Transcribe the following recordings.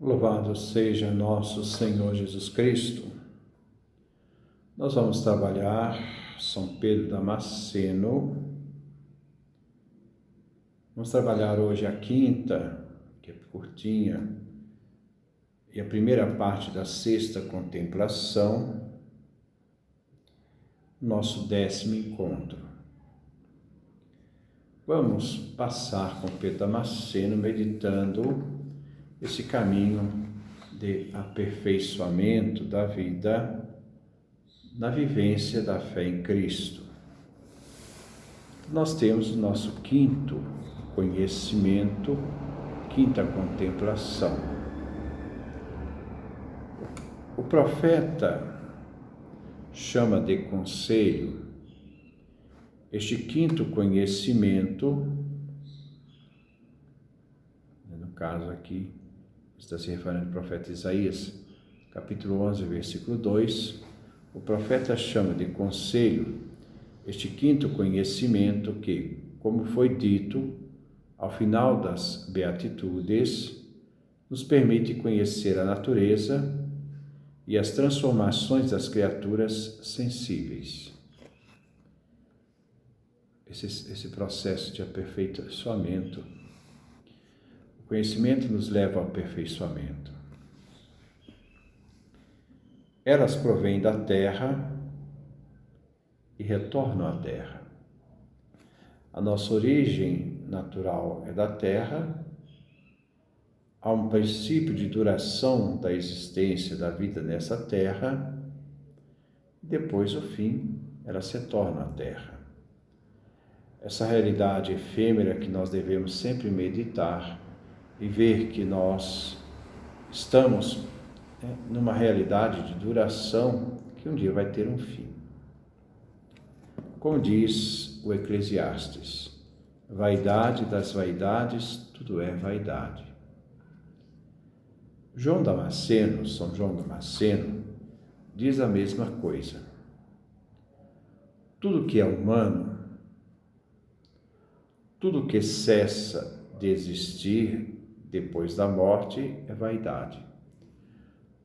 Louvado seja nosso Senhor Jesus Cristo. Nós vamos trabalhar São Pedro Damasceno. Vamos trabalhar hoje a quinta, que é curtinha, e a primeira parte da sexta contemplação, nosso 10º encontro. Vamos passar com Pedro Damasceno meditando esse caminho de aperfeiçoamento da vida na vivência da fé em Cristo. Nós temos o nosso quinto conhecimento, quinta contemplação. O profeta chama de conselho este quinto conhecimento, no caso aqui, está se referindo ao profeta Isaías, capítulo 11, versículo 2, o profeta chama de conselho este quinto conhecimento que, como foi dito, ao final das Beatitudes, nos permite conhecer a natureza e as transformações das criaturas sensíveis. Esse processo de aperfeiçoamento, o conhecimento nos leva ao aperfeiçoamento. Elas provêm da terra e retornam à terra. A nossa origem natural é da terra, há um princípio de duração da existência da vida nessa terra, e depois, o fim, elas retornam à terra. Essa realidade efêmera que nós devemos sempre meditar e ver que nós estamos numa realidade de duração que um dia vai ter um fim. Como diz o Eclesiastes, vaidade das vaidades, tudo é vaidade. João Damasceno, São João Damasceno, diz a mesma coisa. Tudo que é humano, tudo que cessa de existir depois da morte é vaidade.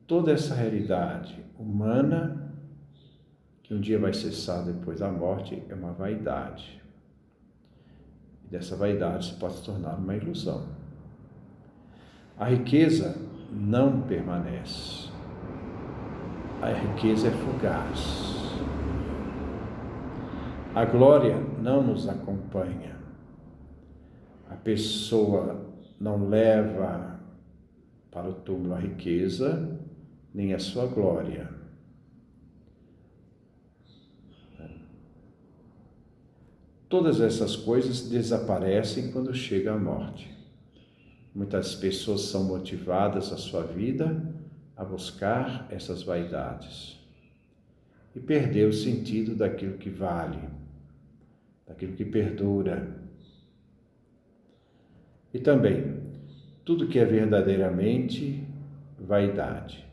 Toda essa realidade humana, que um dia vai cessar depois da morte, é uma vaidade. E dessa vaidade se pode se tornar uma ilusão. A riqueza não permanece. A riqueza é fugaz. A glória não nos acompanha. A pessoa não leva para o túmulo a riqueza, nem a sua glória. Todas essas coisas desaparecem quando chega a morte. Muitas pessoas são motivadas a sua vida a buscar essas vaidades e perder o sentido daquilo que vale, daquilo que perdura. E também, tudo que é verdadeiramente vaidade.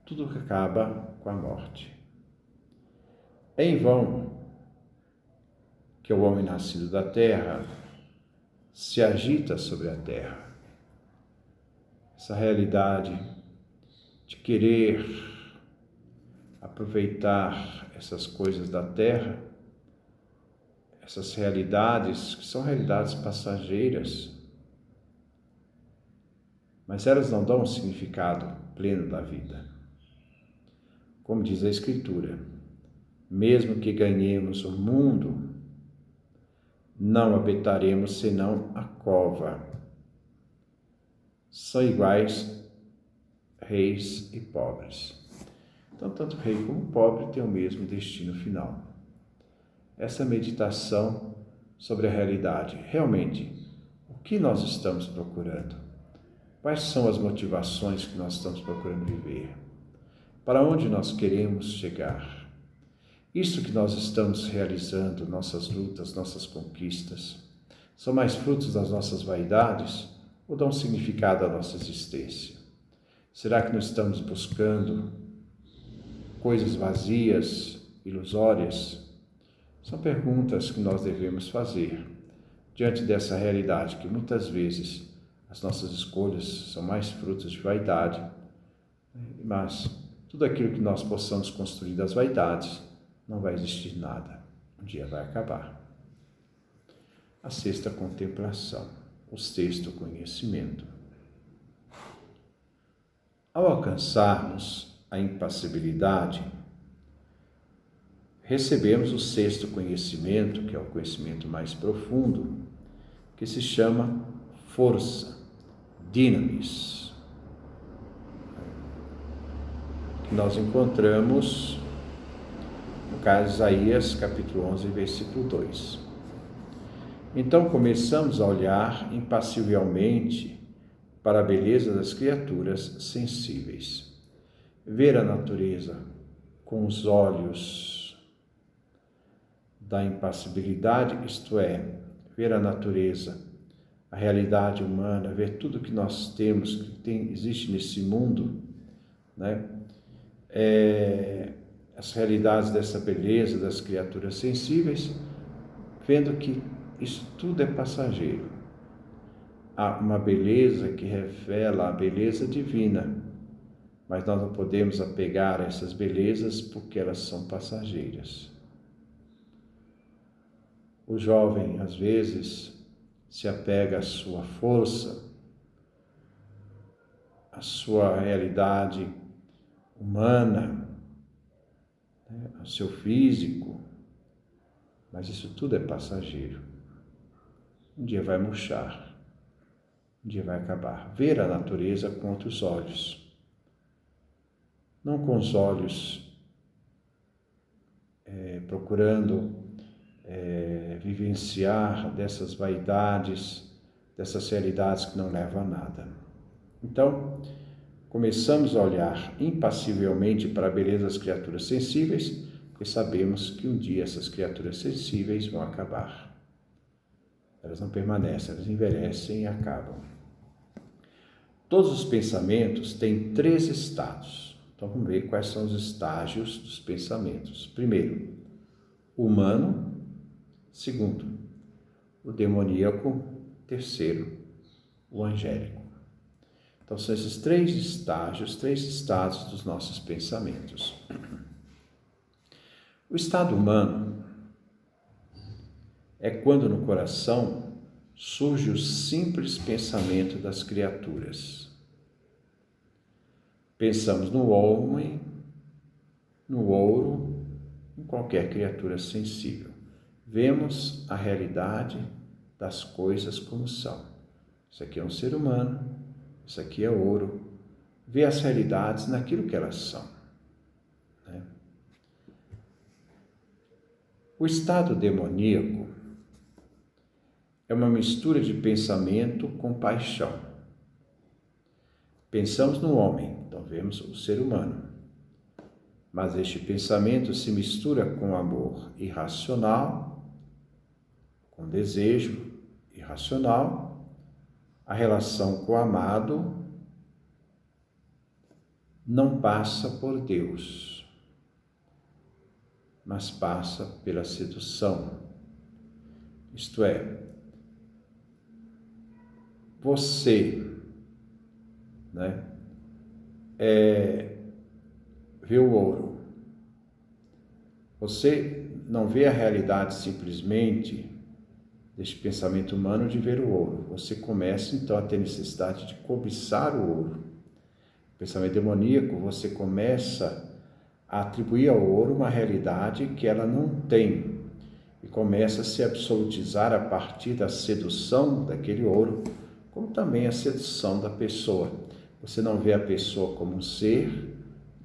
Tudo que acaba com a morte. É em vão que o homem nascido da terra se agita sobre a terra. Essa realidade de querer aproveitar essas coisas da terra, essas realidades que são realidades passageiras, mas elas não dão um significado pleno da vida. Como diz a Escritura, mesmo que ganhemos o mundo, não habitaremos senão a cova. São iguais reis e pobres. Então, tanto rei como pobre têm o mesmo destino final. Essa meditação sobre a realidade. Realmente, o que nós estamos procurando? Quais são as motivações que nós estamos procurando viver? Para onde nós queremos chegar? Isso que nós estamos realizando, nossas lutas, nossas conquistas, são mais frutos das nossas vaidades ou dão significado à nossa existência? Será que nós estamos buscando coisas vazias, ilusórias? São perguntas que nós devemos fazer diante dessa realidade que muitas vezes as nossas escolhas são mais frutos de vaidade, mas tudo aquilo que nós possamos construir das vaidades, não vai existir nada. Um dia vai acabar. A sexta contemplação, o sexto conhecimento. Ao alcançarmos a impassibilidade, recebemos o sexto conhecimento, que é o conhecimento mais profundo, que se chama força, dinamis, que nós encontramos no caso de Isaías, capítulo 11, versículo 2. Então começamos a olhar impassivelmente para a beleza das criaturas sensíveis, ver a natureza com os olhos da impassibilidade, isto é, ver a natureza, a realidade humana, ver tudo que nós temos, existe nesse mundo, né? As realidades dessa beleza das criaturas sensíveis, vendo que isso tudo é passageiro. Há uma beleza que revela a beleza divina, mas nós não podemos apegar a essas belezas porque elas são passageiras. O jovem, às vezes, se apega à sua força, à sua realidade humana, ao seu físico, mas isso tudo é passageiro. Um dia vai murchar, um dia vai acabar. Ver a natureza com outros olhos, não com os olhos procurando vivenciar dessas vaidades, dessas realidades que não levam a nada. Então, começamos a olhar impassivelmente para a beleza das criaturas sensíveis, porque sabemos que um dia essas criaturas sensíveis vão acabar. Elas não permanecem, elas envelhecem e acabam. Todos os pensamentos têm 3 estados. Então vamos ver quais são os estágios dos pensamentos. Primeiro, o humano. Segundo, o demoníaco. Terceiro, o angélico. Então, são esses 3 estágios, 3 estados dos nossos pensamentos. O estado humano é quando no coração surge o simples pensamento das criaturas. Pensamos no homem, no ouro, em qualquer criatura sensível. Vemos a realidade das coisas como são. Isso aqui é um ser humano, isso aqui é ouro. Vê as realidades naquilo que elas são. Né? O estado demoníaco é uma mistura de pensamento com paixão. Pensamos no homem, então vemos o ser humano. Mas este pensamento se mistura com amor irracional, com desejo irracional, a relação com o amado não passa por Deus, mas passa pela sedução. Isto é, você, vê o ouro. Você não vê a realidade simplesmente deste pensamento humano de ver o ouro. Você começa então a ter necessidade de cobiçar o ouro. O pensamento demoníaco, você começa a atribuir ao ouro uma realidade que ela não tem e começa a se absolutizar a partir da sedução daquele ouro, como também a sedução da pessoa. Você não vê a pessoa como um ser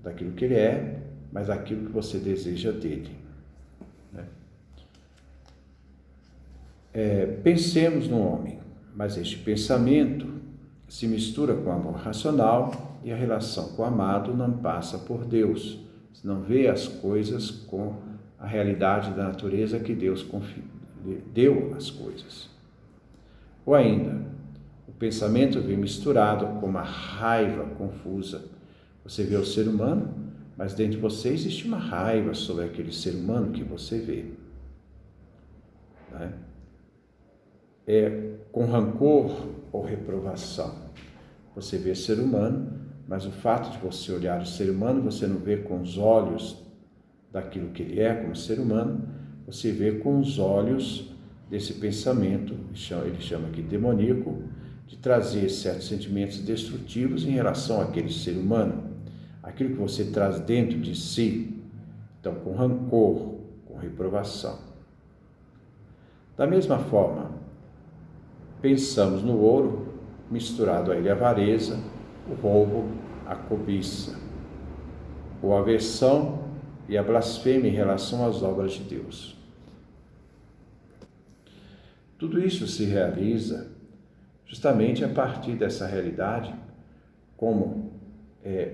daquilo que ele é, mas aquilo que você deseja dele. Pensemos no homem, mas este pensamento se mistura com o amor racional e a relação com o amado não passa por Deus. Você não vê as coisas com a realidade da natureza que Deus deu às coisas. Ou ainda, o pensamento vem misturado com uma raiva confusa. Você vê o ser humano, mas dentro de você existe uma raiva sobre aquele ser humano que você vê. Com rancor ou reprovação. Você vê ser humano, mas o fato de você olhar o ser humano, você não vê com os olhos daquilo que ele é como ser humano, você vê com os olhos desse pensamento, ele chama aqui demoníaco, de trazer certos sentimentos destrutivos em relação àquele ser humano, aquilo que você traz dentro de si, então com rancor, com reprovação. Da mesma forma, pensamos no ouro, misturado a ele a avareza, o roubo, a cobiça, ou a aversão e a blasfêmia em relação às obras de Deus. Tudo isso se realiza justamente a partir dessa realidade, como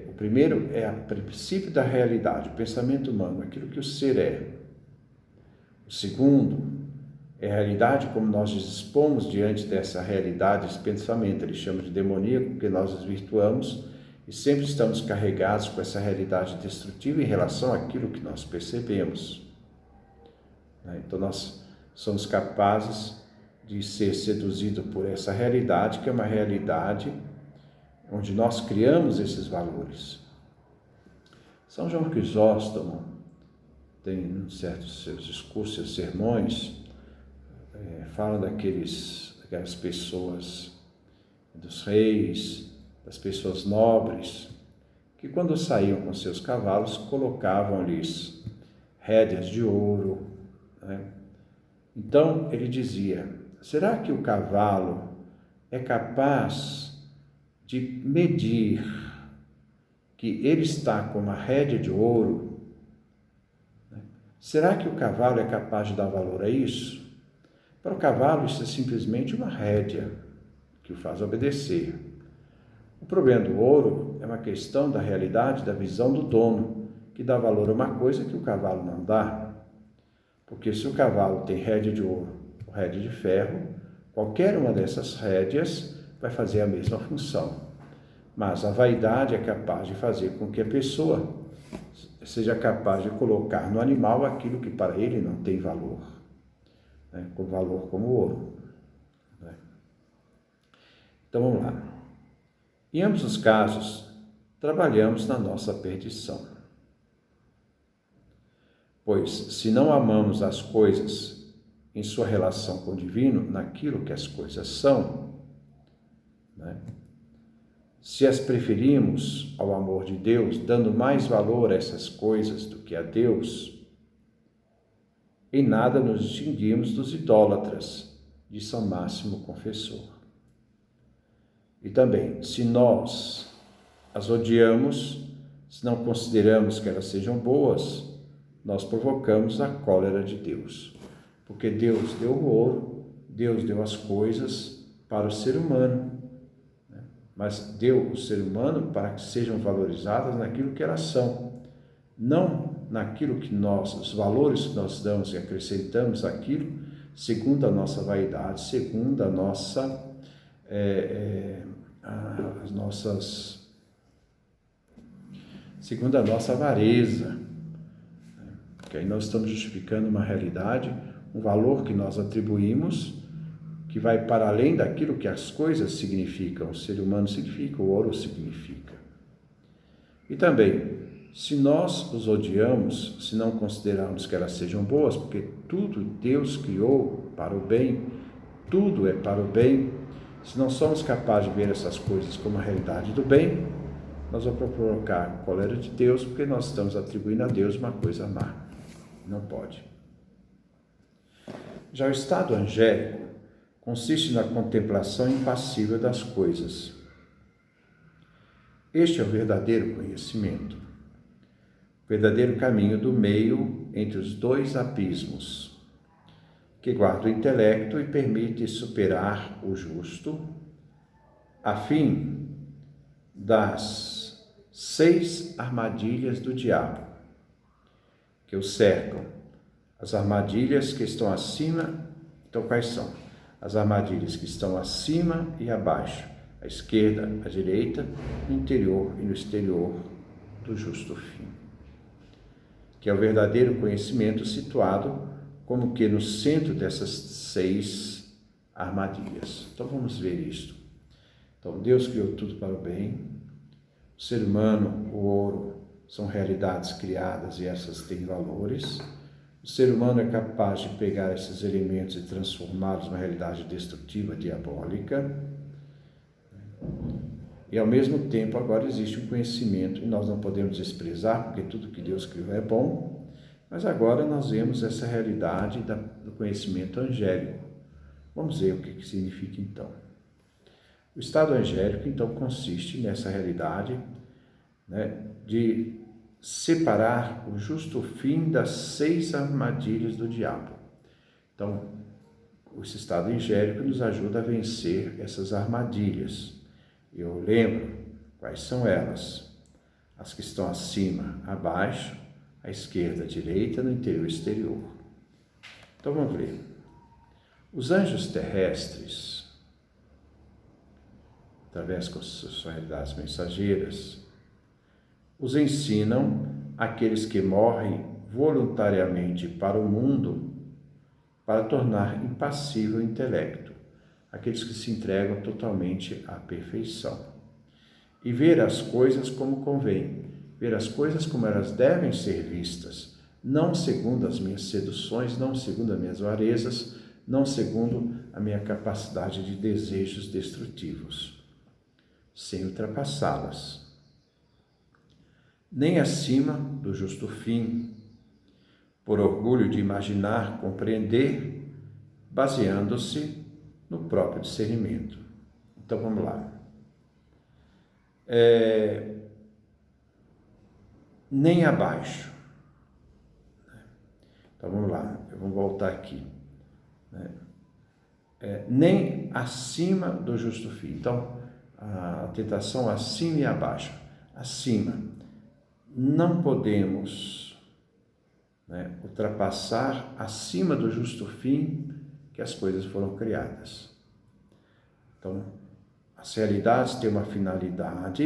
o primeiro é o princípio da realidade, o pensamento humano, aquilo que o ser é. O segundo é a realidade como nós dispomos diante dessa realidade, esse pensamento, ele chama de demoníaco, porque nós desvirtuamos e sempre estamos carregados com essa realidade destrutiva em relação àquilo que nós percebemos. Então nós somos capazes de ser seduzidos por essa realidade, que é uma realidade onde nós criamos esses valores. São João Crisóstomo tem certos seus discursos, seus sermões, falam daquelas pessoas, dos reis, das pessoas nobres, que quando saíam com seus cavalos, colocavam-lhes rédeas de ouro, né? Então ele dizia: será que o cavalo é capaz de medir que ele está com uma rédea de ouro? Será que o cavalo é capaz de dar valor a isso? Para o cavalo, isso é simplesmente uma rédea que o faz obedecer. O problema do ouro é uma questão da realidade, da visão do dono, que dá valor a uma coisa que o cavalo não dá. Porque se o cavalo tem rédea de ouro ou rédea de ferro, qualquer uma dessas rédeas vai fazer a mesma função. Mas a vaidade é capaz de fazer com que a pessoa seja capaz de colocar no animal aquilo que para ele não tem valor, né? Com valor como ouro, né? Então vamos lá. Em ambos os casos, trabalhamos na nossa perdição. Pois, se não amamos as coisas em sua relação com o divino, naquilo que as coisas são, né? Se as preferimos ao amor de Deus, dando mais valor a essas coisas do que a Deus, em nada nos distinguimos dos idólatras, de São Máximo Confessor. E também, se nós as odiamos, se não consideramos que elas sejam boas, nós provocamos a cólera de Deus. Porque Deus deu o ouro, Deus deu as coisas para o ser humano, né? Mas deu o ser humano para que sejam valorizadas naquilo que elas são, não naquilo que nós, os valores que nós damos e acrescentamos aquilo, segundo a nossa vaidade, segundo a nossa, segundo a nossa avareza. Porque aí nós estamos justificando uma realidade, um valor que nós atribuímos, que vai para além daquilo que as coisas significam, o ser humano significa, o ouro significa. E também, se nós os odiamos, se não considerarmos que elas sejam boas, porque tudo Deus criou para o bem, tudo é para o bem, se não somos capazes de ver essas coisas como a realidade do bem, nós vamos provocar a cólera de Deus, porque nós estamos atribuindo a Deus uma coisa má. Não pode. Já o estado angélico consiste na contemplação impassível das coisas. Este é o verdadeiro conhecimento, o verdadeiro caminho do meio entre os dois abismos, que guarda o intelecto e permite superar o justo, a fim das 6 armadilhas do diabo, que o cercam. As armadilhas que estão acima, então quais são? As armadilhas que estão acima e abaixo, à esquerda, à direita, no interior e no exterior do justo fim, que é o verdadeiro conhecimento situado como que no centro dessas 6 armadilhas. Então vamos ver isto. Então, Deus criou tudo para o bem. O ser humano, o ouro, são realidades criadas e essas têm valores. O ser humano é capaz de pegar esses elementos e transformá-los numa realidade destrutiva, diabólica. E ao mesmo tempo agora existe um conhecimento, e nós não podemos desprezar, porque tudo que Deus criou é bom, mas agora nós vemos essa realidade do conhecimento angélico. Vamos ver o que significa então. O estado angélico então consiste nessa realidade, né, de separar o justo fim das 6 armadilhas do diabo. Então, esse estado angélico nos ajuda a vencer essas armadilhas. Eu lembro quais são elas: as que estão acima, abaixo, à esquerda, à direita, no interior e exterior. Então vamos ver. Os anjos terrestres, através das suas realidades mensageiras, os ensinam aqueles que morrem voluntariamente para o mundo para tornar impassível o intelecto, aqueles que se entregam totalmente à perfeição. E ver as coisas como convém, ver as coisas como elas devem ser vistas, não segundo as minhas seduções, não segundo as minhas avarezas, não segundo a minha capacidade de desejos destrutivos, sem ultrapassá-las. Nem acima do justo fim, por orgulho de imaginar, compreender, baseando-se no próprio discernimento. Então vamos lá. Nem abaixo. Então vamos lá, vamos voltar aqui. Nem acima do justo fim. Então, a tentação acima e abaixo. Acima. Não podemos ultrapassar acima do justo fim que as coisas foram criadas. Então, as realidades têm uma finalidade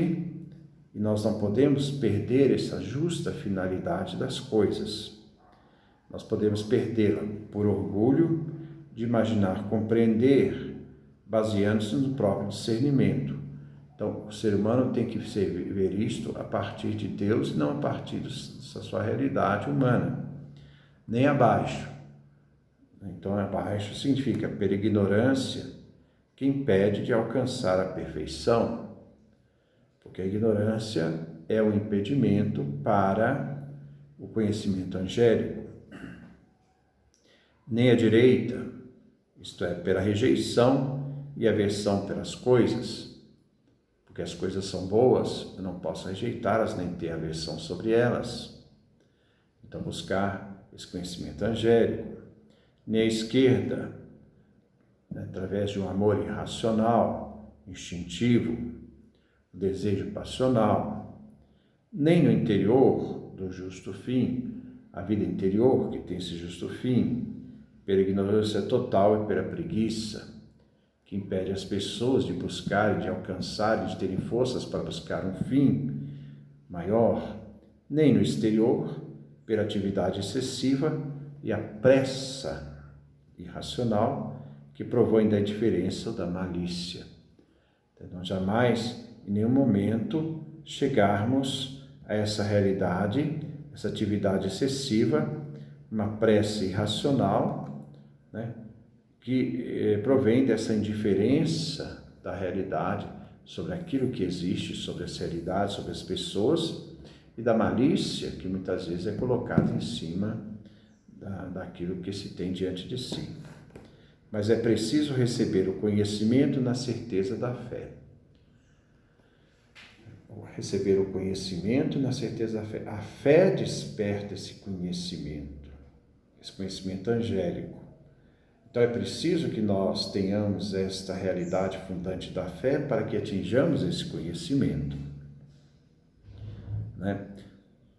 e nós não podemos perder essa justa finalidade das coisas. Nós podemos perdê-la por orgulho de imaginar, compreender, baseando-se no próprio discernimento. Então, o ser humano tem que ver isto a partir de Deus, não a partir da sua realidade humana, nem abaixo. Então, abaixo significa pela ignorância que impede de alcançar a perfeição, porque a ignorância é um impedimento para o conhecimento angélico. Nem a direita, isto é, pela rejeição e aversão pelas coisas, porque as coisas são boas, eu não posso rejeitá-las nem ter aversão sobre elas. Então, buscar esse conhecimento angélico. Nem a esquerda, através de um amor irracional, instintivo, o desejo passional. Nem no interior do justo fim, a vida interior que tem esse justo fim, pela ignorância total e pela preguiça, que impede as pessoas de buscarem, de alcançarem, de terem forças para buscar um fim maior, nem no exterior, pela atividade excessiva e a pressa irracional que provém da indiferença ou da malícia. Então, jamais, em nenhum momento, chegarmos a essa realidade, essa atividade excessiva, uma pressa irracional, que provém dessa indiferença da realidade sobre aquilo que existe, sobre as realidades, sobre as pessoas, e da malícia que muitas vezes é colocada em cima daquilo que se tem diante de si. Mas é preciso receber o conhecimento na certeza da fé. Receber o conhecimento na certeza da fé. A fé desperta esse conhecimento angélico. Então é preciso que nós tenhamos esta realidade fundante da fé para que atinjamos esse conhecimento.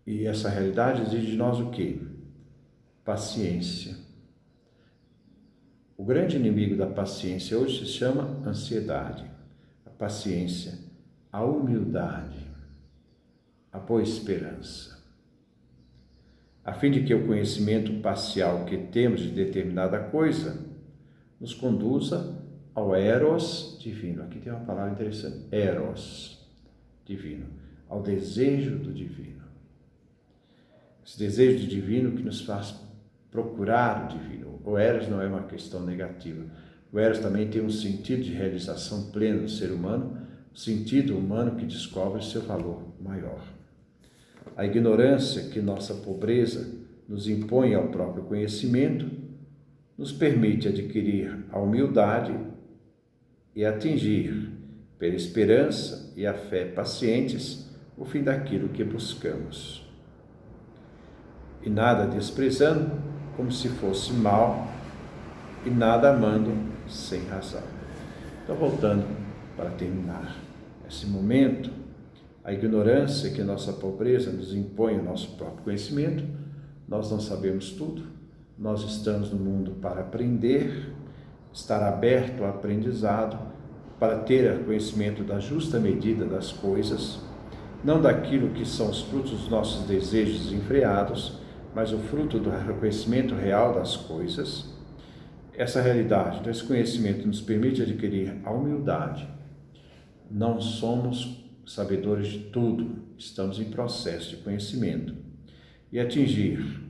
E essa realidade exige de nós o quê? Paciência. O grande inimigo da paciência hoje se chama ansiedade. A paciência, a humildade, a boa esperança. A fim de que o conhecimento parcial que temos de determinada coisa nos conduza ao eros divino. Aqui tem uma palavra interessante, eros divino, ao desejo do divino. Esse desejo do divino que nos faz procurar o divino. O eros não é uma questão negativa. O eros também tem um sentido de realização plena do ser humano, o sentido humano que descobre seu valor maior. A ignorância que nossa pobreza nos impõe ao próprio conhecimento nos permite adquirir a humildade e atingir, pela esperança e a fé pacientes, o fim daquilo que buscamos. E nada desprezando como se fosse mal, e nada amando sem razão. Então, voltando para terminar esse momento, a ignorância que nossa pobreza nos impõe ao nosso próprio conhecimento, nós não sabemos tudo, nós estamos no mundo para aprender, estar aberto ao aprendizado, para ter conhecimento da justa medida das coisas, não daquilo que são os frutos dos nossos desejos desenfreados, mas o fruto do reconhecimento real das coisas. Essa realidade, esse conhecimento nos permite adquirir a humildade. Não somos sabedores de tudo, estamos em processo de conhecimento. E atingir,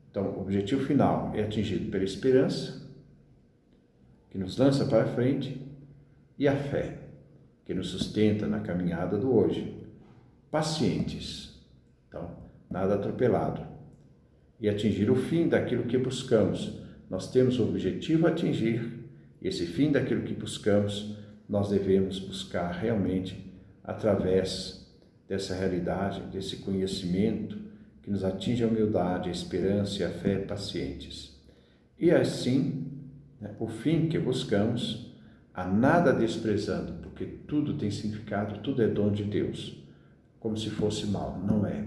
então o objetivo final é atingido pela esperança, que nos lança para frente, e a fé, que nos sustenta na caminhada do hoje. Pacientes, então nada atropelado. E atingir o fim daquilo que buscamos. Nós temos o objetivo a atingir, e esse fim daquilo que buscamos, nós devemos buscar realmente através dessa realidade, desse conhecimento que nos atinge a humildade, a esperança e a fé pacientes. E assim, o fim que buscamos, a nada desprezando, porque tudo tem significado, tudo é dom de Deus, como se fosse mal, não é.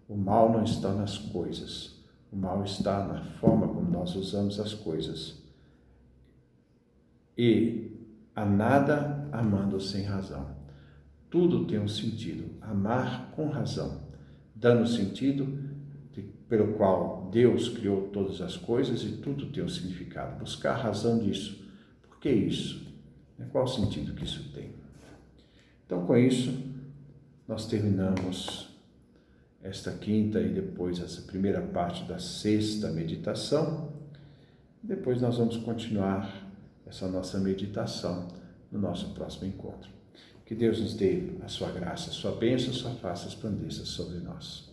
O mal não está nas coisas, o mal está na forma como nós usamos as coisas. E a nada amando sem razão. Tudo tem um sentido, amar com razão, dando sentido pelo qual Deus criou todas as coisas e tudo tem um significado. Buscar a razão disso. Por que isso? Qual o sentido que isso tem? Então, com isso, nós terminamos esta quinta e depois essa primeira parte da sexta meditação. Depois nós vamos continuar essa nossa meditação no nosso próximo encontro. Que Deus nos dê a sua graça, a sua bênção, a sua face resplandeça sobre nós.